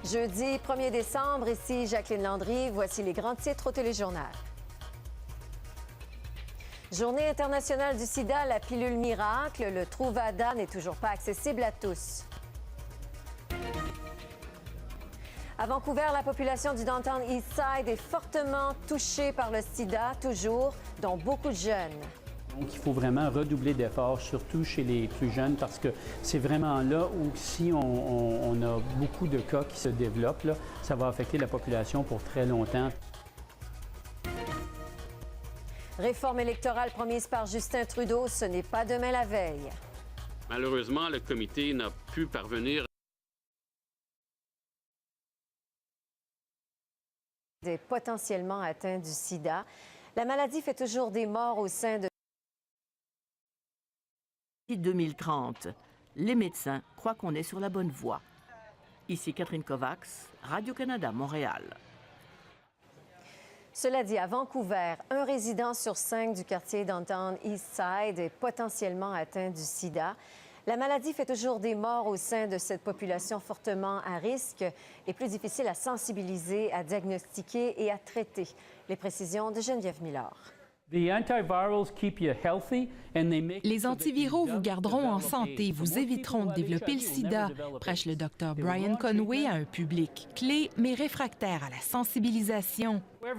Jeudi 1er décembre, ici Jacqueline Landry. Voici les grands titres au téléjournal. Journée internationale du sida, la pilule miracle. Le Truvada n'est toujours pas accessible à tous. À Vancouver, la population du Downtown Eastside est fortement touchée par le sida, toujours, dont beaucoup de jeunes. Donc, il faut vraiment redoubler d'efforts, surtout chez les plus jeunes, parce que c'est vraiment là où, si on a beaucoup de cas qui se développent, là, ça va affecter la population pour très longtemps. Réforme électorale promise par Justin Trudeau, ce n'est pas demain la veille. Malheureusement, le comité n'a pu parvenir Des potentiellement atteints du sida. La maladie fait toujours des morts au sein de 2030. Les médecins croient qu'on est sur la bonne voie. Ici Catherine Kovacs, Radio-Canada, Montréal. Cela dit, à Vancouver, un résident sur 5 du quartier Downtown Eastside est potentiellement atteint du sida. La maladie fait toujours des morts au sein de cette population fortement à risque et plus difficile à sensibiliser, à diagnostiquer et à traiter. Les précisions de Geneviève Miller. Les antiviraux vous garderont en santé, vous éviteront de développer le sida, prêche le Dr Brian Conway à un public clé mais réfractaire à la sensibilisation. Le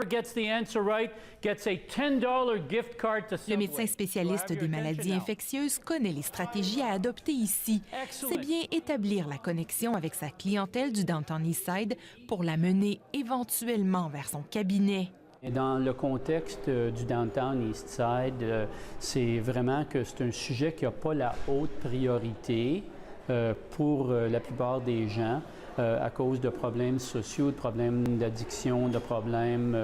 médecin spécialiste des maladies infectieuses connaît les stratégies à adopter ici. C'est bien établir la connexion avec sa clientèle du Downtown Eastside pour la mener éventuellement vers son cabinet. Dans le contexte du Downtown Eastside, c'est vraiment que c'est un sujet qui n'a pas la haute priorité pour la plupart des gens à cause de problèmes sociaux, de problèmes d'addiction, de problèmes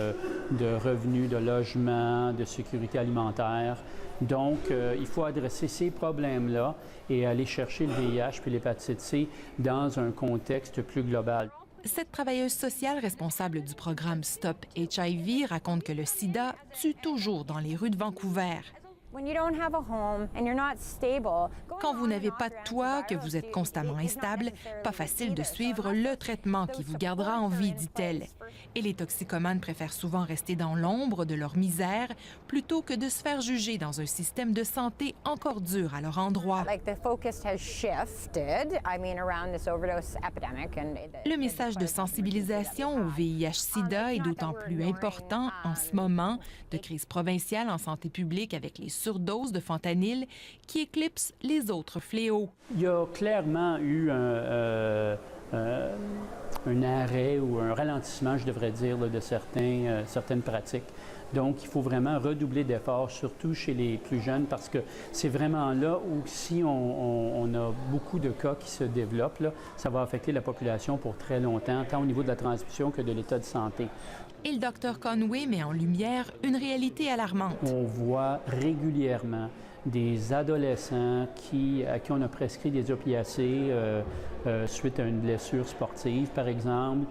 de revenus, de logement, de sécurité alimentaire. Donc, il faut adresser ces problèmes-là et aller chercher le VIH puis l'hépatite C dans un contexte plus global. Cette travailleuse sociale responsable du programme Stop HIV raconte que le sida tue toujours dans les rues de Vancouver. Quand vous n'avez pas de toit, que vous êtes constamment instable, pas facile de suivre le traitement qui vous gardera en vie, dit-elle. Et les toxicomanes préfèrent souvent rester dans l'ombre de leur misère plutôt que de se faire juger dans un système de santé encore dur à leur endroit. Le message de sensibilisation au VIH-Sida est d'autant plus important en ce moment de crise provinciale en santé publique avec les surdoses de fentanyl qui éclipsent les autres fléaux. Il y a clairement eu un arrêt ou un ralentissement, je devrais dire, là, de certaines pratiques. Donc, il faut vraiment redoubler d'efforts, surtout chez les plus jeunes, parce que c'est vraiment là où, si on a beaucoup de cas qui se développent, là, ça va affecter la population pour très longtemps, tant au niveau de la transmission que de l'état de santé. Et le Dr Conway met en lumière une réalité alarmante. On voit régulièrement des adolescents à qui on a prescrit des opiacés suite à une blessure sportive, par exemple,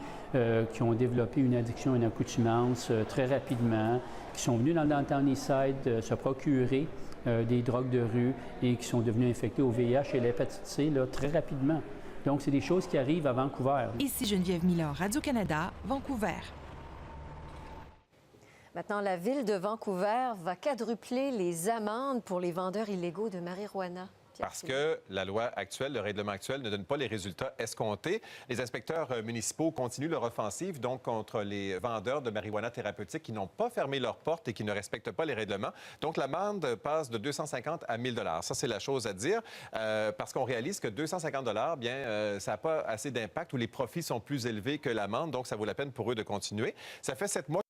qui ont développé une addiction, une accoutumance très rapidement, qui sont venus dans le Downtown Eastside se procurer des drogues de rue et qui sont devenus infectés au VIH et l'hépatite C là, très rapidement. Donc, c'est des choses qui arrivent à Vancouver. Ici Geneviève Miller, Radio-Canada, Vancouver. Maintenant, la ville de Vancouver va quadrupler les amendes pour les vendeurs illégaux de marijuana. Parce que la loi actuelle, le règlement actuel ne donne pas les résultats escomptés. Les inspecteurs municipaux continuent leur offensive donc contre les vendeurs de marijuana thérapeutique qui n'ont pas fermé leurs portes et qui ne respectent pas les règlements. Donc l'amende passe de 250 à 1000 $. Ça, c'est la chose à dire parce qu'on réalise que 250 $, bien, ça n'a pas assez d'impact ou les profits sont plus élevés que l'amende. Donc, ça vaut la peine pour eux de continuer. Ça fait 7 mois